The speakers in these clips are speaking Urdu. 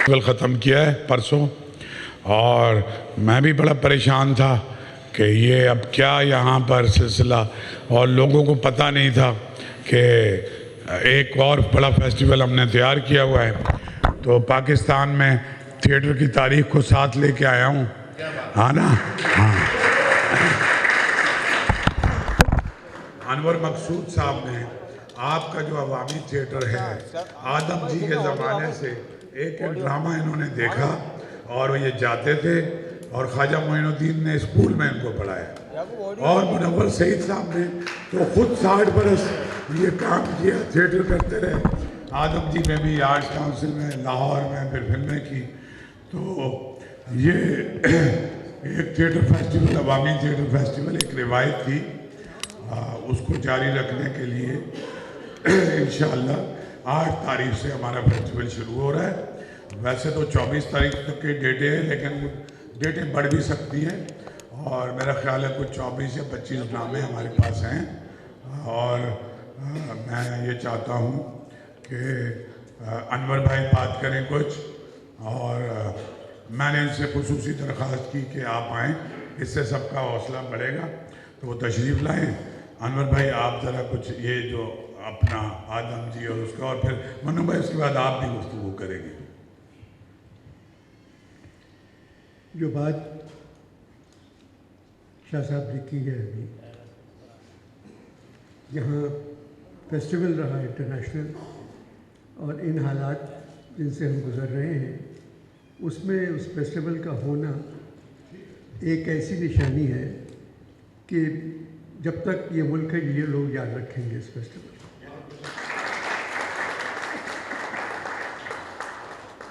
ختم کیا ہے پرسوں، اور میں بھی بڑا پریشان تھا کہ یہ اب کیا یہاں پر سلسلہ، اور لوگوں کو پتہ نہیں تھا کہ ایک اور بڑا فیسٹیول ہم نے تیار کیا ہوا ہے. تو پاکستان میں تھیٹر کی تاریخ کو ساتھ لے کے آیا ہوں، ہاں نا. ہاں، انور مقصود صاحب نے آپ کا جو عوامی تھیٹر ہے، آدم جی کے زمانے سے ایک ڈرامہ انہوں نے دیکھا، اور وہ یہ جاتے تھے، اور خواجہ معین الدین نے اسکول میں ان کو پڑھایا، اور منور سعید صاحب نے تو خود 60 برس یہ کام کیا، تھیٹر کرتے رہے. آدم جی میں بھی آرٹس کاؤنسل میں لاہور میں پھر فلمیں کی. تو یہ ایک تھیٹر فیسٹیول، عوامی تھیٹر فیسٹیول ایک روایت تھی، اس کو جاری رکھنے کے لیے انشاءاللہ 8 تاریخ سے ہمارا فیسٹیول شروع ہو رہا ہے. ویسے تو 24 تاریخ تک کے ڈیٹیں ہیں، لیکن ڈیٹیں بڑھ بھی سکتی ہیں، اور میرا خیال ہے کچھ 24 یا 25 ڈرامے ہمارے پاس ہیں. اور میں یہ چاہتا ہوں کہ انور بھائی بات کریں کچھ، اور میں نے ان سے خصوصی درخواست کی کہ آپ آئیں، اس سے سب کا حوصلہ بڑھے گا. تو وہ تشریف لائیں. انور بھائی آپ ذرا کچھ یہ جو اپنا آدم جی اور اس کا، اور پھر منو بھائی اس کے بعد آپ بھی گفتگو کریں گے. جو بات شاہ صاحب نے کی ہے ابھی، یہاں فیسٹیول رہا انٹرنیشنل، اور ان حالات جن سے ہم گزر رہے ہیں، اس میں اس فیسٹیول کا ہونا ایک ایسی نشانی ہے کہ جب تک یہ ملک ہے یہ لوگ یاد رکھیں گے اس فیسٹیول کو.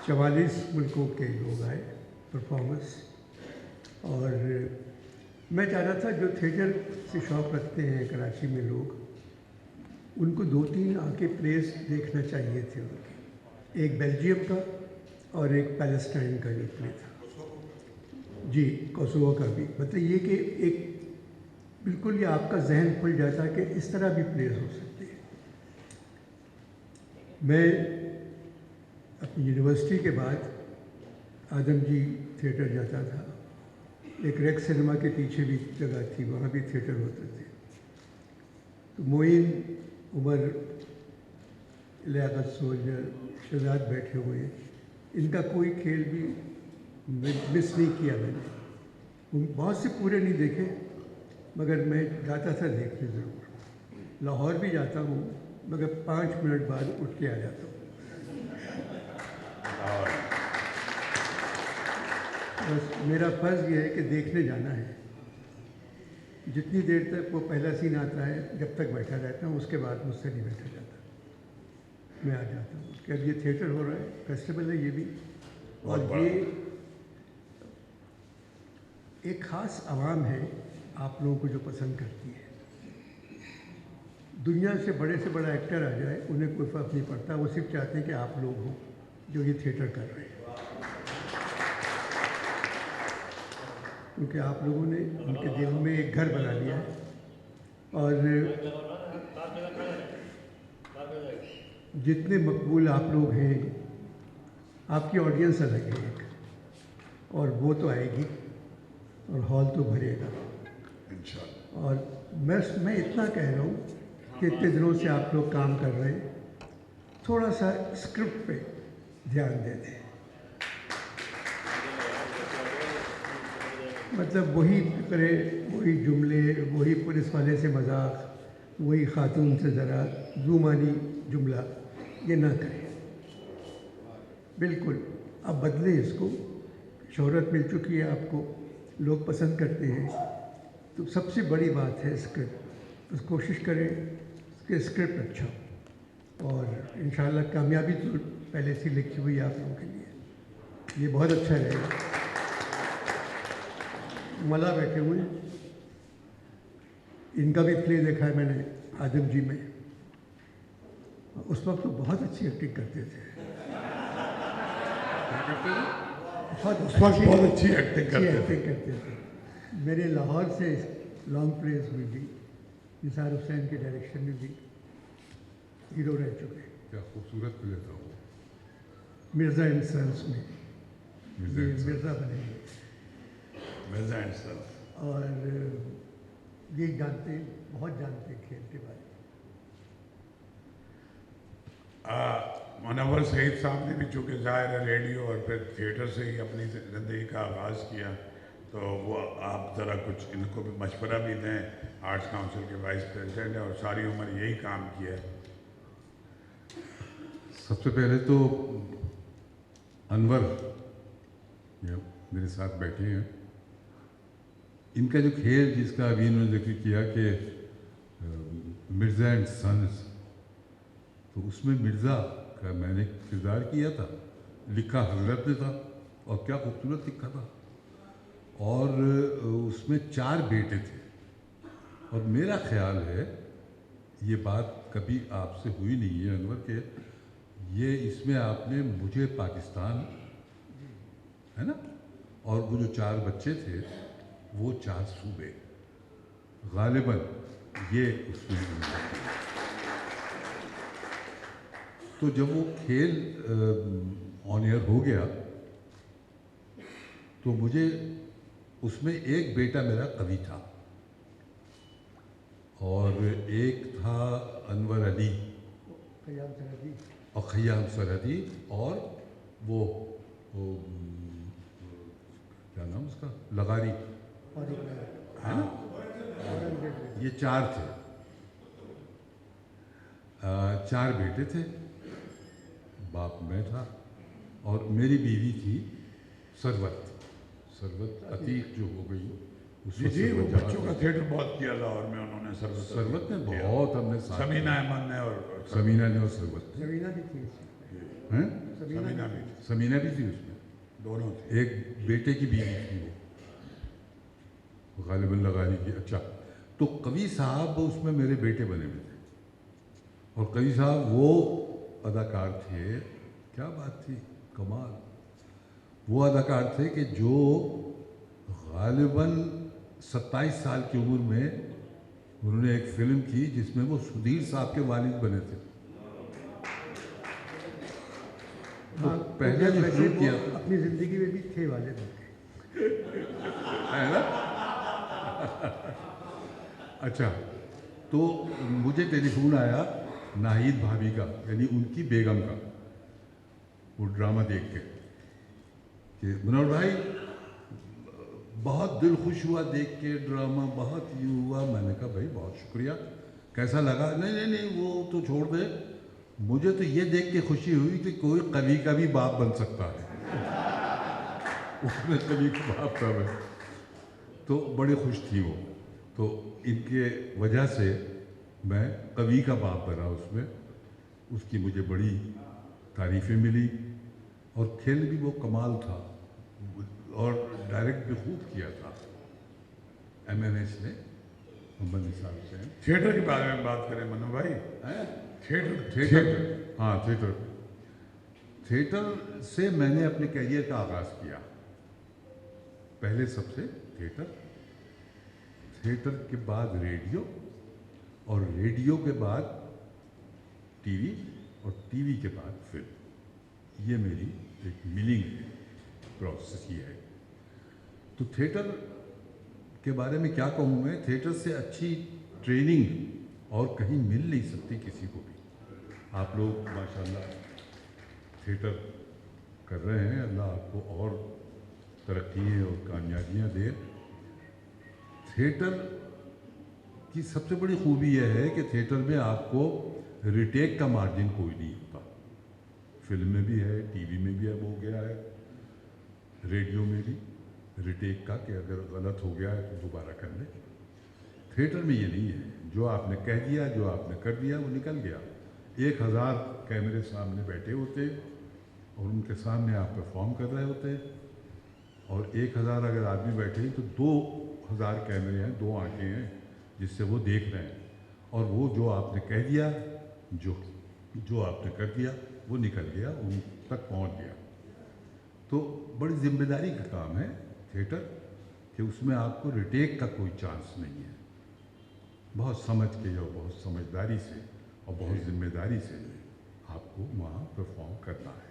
44 ملکوں کے لوگ آئے پرفارمنس، اور میں چاہتا تھا جو تھیٹر سے شوق رکھتے ہیں کراچی میں لوگ، ان کو 2-3 آ کے پلیس دیکھنا چاہیے تھے ان کے. ایک بیلجیم کا اور ایک پیلسٹائن کا جو پلے تھا، جی کوسوو کا بھی. مطلب یہ کہ ایک بالکل یہ آپ کا ذہن کھل جاتا کہ اس طرح بھی پلیز ہو سکتے ہیں. میں اپنی یونیورسٹی کے بعد آدم جی تھیٹر جاتا تھا. ایک ریکس سنیما کے پیچھے بھی جگہ تھی، وہاں بھی تھیٹر ہوتے تھے. تو معین، عمر، لیاقت سولجر، شہزاد بیٹھے ہوئے، ان کا کوئی کھیل بھی مس نہیں کیا میں نے. بہت سے پورے نہیں دیکھے، مگر میں جاتا تھا دیکھنے ضرور. لاہور بھی جاتا ہوں، مگر 5 منٹ بعد اٹھ کے آ جاتا ہوں. بس میرا فرض یہ ہے کہ دیکھنے جانا ہے. جتنی دیر تک وہ پہلا سین آتا ہے جب تک بیٹھا رہتا ہوں، اس کے بعد مجھ سے نہیں بیٹھا جاتا، میں آ جاتا ہوں. کہ اب یہ تھیٹر ہو رہا ہے، فیسٹیول ہے یہ بھی، اور یہ ایک خاص عوام ہے آپ لوگوں کو جو پسند کرتی ہے. دنیا سے بڑا ایکٹر آ جائے انہیں کوئی فرق نہیں پڑتا، وہ صرف چاہتے ہیں کہ آپ لوگ ہوں جو یہ تھیٹر کر رہے ہیں، کیونکہ آپ لوگوں نے ان کے دل میں ایک گھر بنا لیا ہے. اور جتنے مقبول آپ لوگ ہیں، آپ کی آڈینس الگ ہے ایک، اور وہ تو آئے گی اور ہال تو بھرے گا انشاءاللہ. اور میں اتنا کہہ رہا ہوں کہ اتنے دنوں سے آپ لوگ کام کر رہے ہیں، تھوڑا سا اسکرپٹ پہ دھیان دے دیں. مطلب وہی فکرے، وہی جملے، وہی پولیس والے سے مذاق، وہی خاتون سے ذرا زومانی جملہ، یہ نہ کریں. بالکل اب بدلیں اس کو. شہرت مل چکی ہے آپ کو، لوگ پسند کرتے ہیں، تو سب سے بڑی بات ہے اسکرپٹ. بس کوشش کریں کہ اسکرپٹ اچھا ہو، اور انشاءاللہ کامیابی تو پہلے سے لکھی ہوئی ہے آپ لوگوں کے لیے. یہ بہت اچھا رہے گا. ملا بیٹھے ہوئے، ان کا بھی پلے دیکھا ہے میں نے آدم جی میں. اس وقت تو بہت اچھی ایکٹنگ کرتے تھے، بہت اچھی ایکٹنگ کرتے تھے. میرے لاہور سے لانگ پلیز میں بھی نثار حسین کے ڈائریکشن میں بھی ہیرو رہ چکے. کیا خوبصورت پلے تھا وہ. مرزا اینڈ سنس میں مرزا یہ اینڈ سنس۔ مرزا بنے گے مرزا اینڈ سنس۔ اور یہ جانتے بہت جانتے ہیں کھیل کے بارے میں۔ منور سعید صاحب نے بھی چونکہ ظاہر ہے ریڈیو اور پھر تھیٹر سے ہی اپنی زندگی کا آغاز کیا، تو وہ آپ ذرا کچھ ان کو بھی مشورہ بھی دیں، آرٹس کاؤنسل کے وائس پریزیڈنٹ ہیں اور ساری عمر یہی کام کیا ہے۔ سب سے پہلے تو انور یہ میرے ساتھ بیٹھے ہیں، ان کا جو کھیل جس کا ابھی انہوں نے ذکر کیا کہ مرزا اینڈ سنس، تو اس میں مرزا کا میں نے کردار کیا تھا، لکھا حضرت نے تھا، اور کیا خوبصورت لکھا تھا، اور اس میں 4 بیٹے تھے، اور میرا خیال ہے یہ بات کبھی آپ سے ہوئی نہیں ہے انور کہ یہ اس میں آپ نے مجھے پاکستان ہے نا، اور وہ جو 4 بچے تھے وہ 4 صوبے غالباً یہ اس میں تو جب وہ کھیل آن ایئر ہو گیا تو مجھے اس میں ایک بیٹا میرا قوی تھا اور ایک تھا انور علی خیام سرحدی اور خیام سرحدی، اور وہ کیا نام اس کا، لغاری اور ہے نا، یہ 4 تھے، 4 بیٹے تھے، باپ میں تھا، اور میری بیوی تھی ثروت عتیق جو ہو گئی اس جی وقت جی، وہ ثروت جہاں بچوں کا تھی۔ تھیٹر بہت کیا لاہور میں انہوں نے، ثروت نے بہت ہم نے ساتھ سمینہ احمد نے اور سمینہ نے اور ثروت نے، زمینہ بھی تھی اس میں۔ ہیں سمینہ بھی تھی، سمینہ بھی تھی اس میں، دونوں تھے۔ ایک بیٹے کی بیوی تھی وہ غالباً لغاری کی۔ اچھا، تو قوی صاحب اس میں میرے بیٹے بنے ہوئے تھے، اور قوی صاحب وہ اداکار تھے، کیا بات تھی، کمال، وہ اداکار تھے کہ جو غالباً 27 سال کی عمر میں انہوں نے ایک فلم کی جس میں وہ سدھیر صاحب کے والد بنے تھے۔ ہاں، پہلے جو ویسے شروع وہ کیا اپنی زندگی میں بھی تھے والد ان کے۔ ہے نا؟ اچھا، تو مجھے ٹیلی فون آیا ناہید بھابھی کا، یعنی ان کی بیگم کا، وہ ڈرامہ دیکھ کے کہ منور بھائی بہت دل خوش ہوا دیکھ کے ڈرامہ، بہت یہ ہوا۔ میں نے کہا بھائی بہت شکریہ، کیسا لگا؟ نہیں وہ تو چھوڑ دے، مجھے تو یہ دیکھ کے خوشی ہوئی کہ کوئی قوی کا بھی باپ بن سکتا ہے۔ اس میں قوی کا باپ تھا میں، تو بڑی خوش تھی وہ، تو ان کے وجہ سے میں قوی کا باپ بنا اس میں، اس کی مجھے بڑی تعریفیں ملی، اور کھیل بھی وہ کمال تھا، اور ڈائریکٹ بھی خوب کیا تھا MMH نے، محمد نثار حسین۔ تھیٹر کے بارے میں بات کریں منو بھائی، تھیٹر، ہاں تھیٹر سے میں نے اپنے کیریئر کا آغاز کیا، پہلے سب سے تھیٹر کے بعد ریڈیو، اور ریڈیو کے بعد ٹی وی، اور ٹی وی کے بعد فلم، یہ میری ایک ملنگ پروسیس ہی ہے۔ تو تھیٹر کے بارے میں کیا کہوں میں، تھیٹر سے اچھی ٹریننگ اور کہیں مل نہیں سکتی کسی کو بھی۔ آپ لوگ ماشاءاللہ تھیٹر کر رہے ہیں، اللہ آپ کو اور ترقی اور کامیابیاں دے۔ تھیٹر کی سب سے بڑی خوبی یہ ہے کہ تھیٹر میں آپ کو ریٹیک کا مارجن کوئی نہیں ہوتا، فلم میں بھی ہے، ٹی وی میں بھی اب ہو گیا ہے، ریڈیو میں بھی ریٹیک کا کہ اگر غلط ہو گیا ہے تو دوبارہ کر لیں۔ تھیٹر میں یہ نہیں ہے، جو آپ نے کہہ دیا، جو آپ نے کر دیا، وہ نکل گیا۔ 1000 کیمرے سامنے بیٹھے ہوتے اور ان کے سامنے آپ پرفارم کر رہے ہوتے، اور 1000 اگر آدمی بیٹھے تو 2000 کیمرے ہیں، 2 آنکھیں ہیں جس سے وہ دیکھ رہے ہیں، اور وہ جو آپ نے کہہ دیا، جو آپ نے کر دیا وہ نکل گیا، ان تک پہنچ گیا۔ تو بڑی ذمہ داری کا کام ہے تھیٹر، کہ اس میں آپ کو ریٹیک کا کوئی چانس نہیں ہے، بہت سمجھ کے اور بہت سمجھداری سے اور بہت ذمہ داری سے آپ کو وہاں پرفارم کرنا ہے۔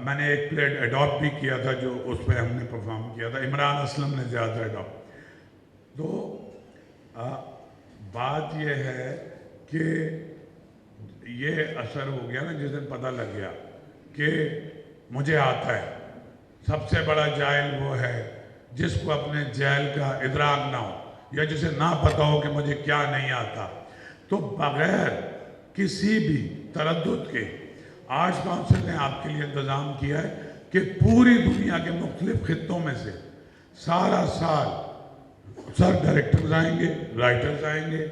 میں نے ایک پلیٹ اڈاپٹ بھی کیا تھا جو اس پہ ہم نے پرفارم کیا تھا، عمران اسلم نے زیادہ اڈاپٹ. تو بات یہ ہے کہ یہ اثر ہو گیا نا جس دن پتہ لگ گیا کہ مجھے آتا ہے. سب سے بڑا جاہل وہ ہے جس کو اپنے جہل کا ادراک نہ ہو یا جسے نہ پتہ ہو کہ مجھے کیا نہیں آتا. تو بغیر کسی بھی تردد کے آرٹس کونسل نے آپ کے لیے انتظام کیا ہے کہ پوری دنیا کے مختلف خطوں میں سے سارا سال سر ڈائریکٹرز آئیں گے، رائٹرز آئیں گے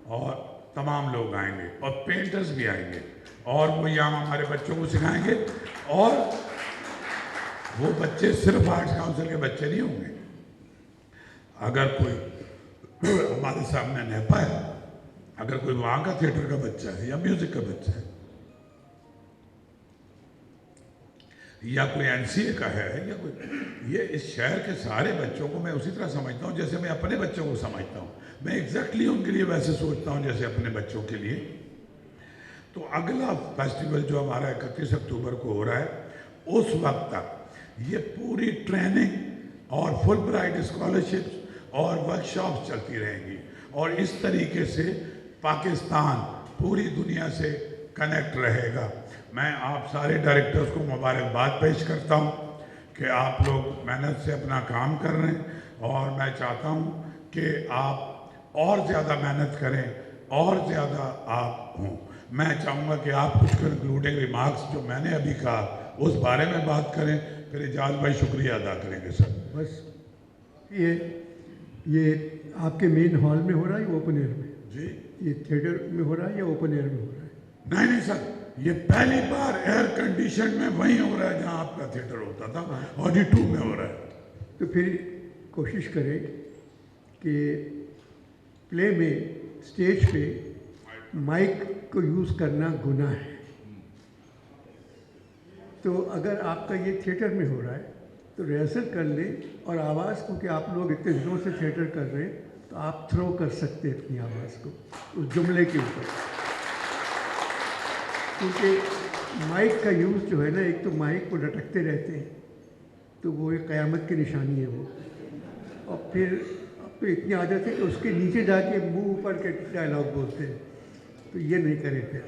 اور تمام لوگ آئیں گے اور پینٹرز بھی آئیں گے اور وہ یہاں ہمارے بچوں کو سکھائیں گے. اور وہ بچے صرف آرٹس کونسل کے بچے نہیں ہوں گے. اگر کوئی ہمارے سامنے نیپا ہے، اگر کوئی وہاں کا تھیٹر کا بچہ ہے یا میوزک کا بچہ ہے یا کوئی این سی اے کا ہے یا کوئی، یہ اس شہر کے سارے بچوں کو میں اسی طرح سمجھتا ہوں جیسے میں اپنے بچوں کو سمجھتا ہوں. میں ایگزیکٹلی ان کے لیے ویسے سوچتا ہوں جیسے اپنے بچوں کے لیے. تو اگلا فیسٹیول جو ہمارا 31 اکتوبر کو ہو رہا ہے، اس وقت تک یہ پوری ٹریننگ اور فل برائٹ اسکالرشپس اور ورکشاپس چلتی رہیں گی اور اس طریقے سے پاکستان پوری دنیا سے کنیکٹ رہے گا. میں آپ سارے ڈائریکٹرز کو مبارکباد پیش کرتا ہوں کہ آپ لوگ محنت سے اپنا کام کر رہے ہیں اور میں چاہتا ہوں کہ آپ اور زیادہ محنت کریں اور زیادہ آپ ہوں. میں چاہوں گا کہ آپ کچھ کنکلوڈنگ ریمارکس جو میں نے ابھی کہا اس بارے میں بات کریں، پھر اجاز بھائی شکریہ ادا کریں گے. سر بس یہ آپ کے مین ہال میں ہو رہا ہے یا اوپن ایئر میں؟ جی یہ تھیٹر میں ہو رہا ہے یا اوپن ایئر میں ہو رہا ہے؟ نہیں سر، یہ پہلی بار ایئر کنڈیشن میں وہیں ہو رہا ہے جہاں آپ کا تھیٹر ہوتا تھا، آڈی 2 میں ہو رہا ہے. تو پھر کوشش کریں کہ پلے میں اسٹیج پہ مائک کو یوز کرنا گناہ ہے. تو اگر آپ کا یہ تھیٹر میں ہو رہا ہے تو ریہرسل کر لیں اور آواز کو، کہ آپ لوگ اتنے دنوں سے تھیٹر کر رہے ہیں تو آپ تھرو کر سکتے ہیں اپنی آواز کو اس جملے کے اوپر. کیونکہ مائک کا یوز جو ہے نا، ایک تو مائک کو لٹکتے رہتے ہیں تو وہ ایک قیامت کی نشانی ہے وہ، اور پھر اب تو اتنی عادت ہے کہ اس کے نیچے جا کے منہ اوپر کے ڈائلاگ بولتے ہیں. تو یہ نہیں کریں. پھر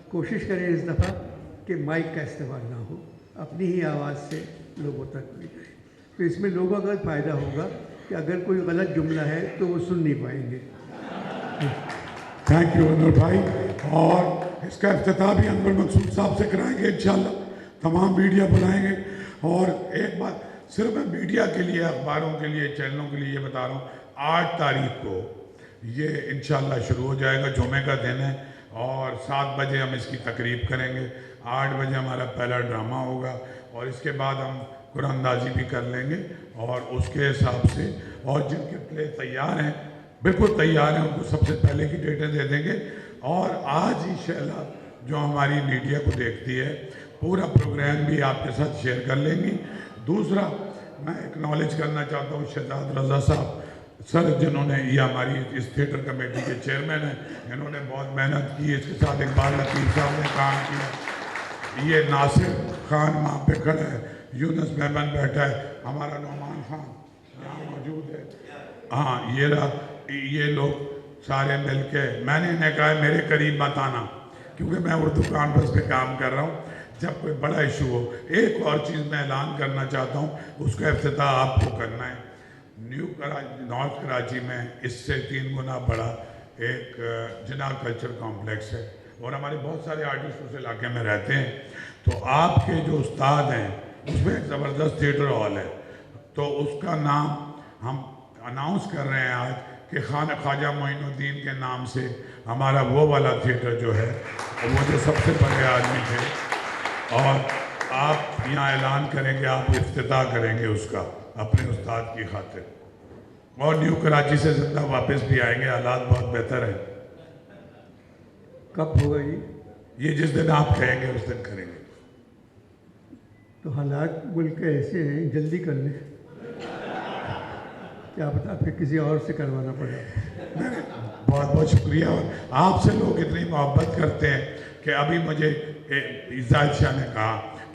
کوشش کریں اس دفعہ کہ مائک کا استعمال نہ ہو، اپنی ہی آواز سے لوگوں تک لے جائیں. تو اس میں لوگوں کا فائدہ ہوگا کہ اگر کوئی غلط جملہ ہے تو وہ سن نہیں پائیں گے. تھینک یو انور بھائی. اور اس کا افتتاح بھی انور مقصود صاحب سے کرائیں گے انشاءاللہ. تمام میڈیا بلائیں گے. اور ایک بات صرف میں میڈیا کے لیے، اخباروں کے لیے، چینلوں کے لیے یہ بتا رہا ہوں، 8 تاریخ کو یہ انشاءاللہ شروع ہو جائے گا. جمعہ کا دن ہے اور 7 بجے ہم اس کی تقریب کریں گے. 8 بجے ہمارا پہلا ڈرامہ ہوگا اور اس کے بعد ہم قرآن اندازی بھی کر لیں گے اور اس کے حساب سے، اور جن کے پلے تیار ہیں، بالکل تیار ہیں، ان کو سب سے پہلے کی ڈیٹیں دے دیں گے. اور آج ہی شہلا جو ہماری میڈیا کو دیکھتی ہے پورا پروگرام بھی آپ کے ساتھ شیئر کر لیں گی. دوسرا میں اکنالج کرنا چاہتا ہوں شہزاد رضا صاحب سر، جنہوں نے، یہ ہماری اس تھیٹر کمیٹی کے چیئرمین ہیں، انہوں نے بہت محنت کی. اس کے ساتھ اقبال لطیف صاحب نے کام کیا. یہ ناصر خان وہاں پہ کھڑا ہے، یونس مہمن بیٹھا ہے، ہمارا نعمان خان یہاں موجود ہے. ہاں یہ لوگ سارے مل کے، میں نے انہیں کہا ہے میرے قریب مت آنا کیونکہ میں اردو کانفرنس پہ کام کر رہا ہوں. جب کوئی بڑا ایشو ہو، ایک اور چیز میں اعلان کرنا چاہتا ہوں، اس کا افتتاح آپ کو کرنا ہے. نارتھ کراچی میں اس سے 3 گنا بڑا ایک جناح کلچر کمپلیکس ہے اور ہمارے بہت سارے آرٹسٹ اس علاقے میں رہتے ہیں. تو آپ کے جو استاد ہیں اس میں ایک زبردست تھیٹر ہال ہے، تو اس کا نام ہم اناؤنس کر رہے ہیں آج کہ خواجہ معین الدین کے نام سے ہمارا وہ والا تھیٹر جو ہے، وہ جو سب سے بڑے آدمی تھے، اور آپ یہاں اعلان کریں گے، آپ افتتاح کریں گے اس کا اپنے استاد کی خاطر. اور نیو کراچی سے زندہ واپس بھی آئیں گے، حالات بہت بہتر ہیں. کب ہوگا یہ جس دن آپ کہیں گے اس دن کریں گے. تو حالات ملک کے ایسے ہیں، جلدی کر لیں، کیا پتا پھر کسی اور سے کروانا پڑے. بہت بہت شکریہ. اور آپ سے لوگ اتنی محبت کرتے ہیں کہ ابھی مجھے زاہد شاہ نے کہا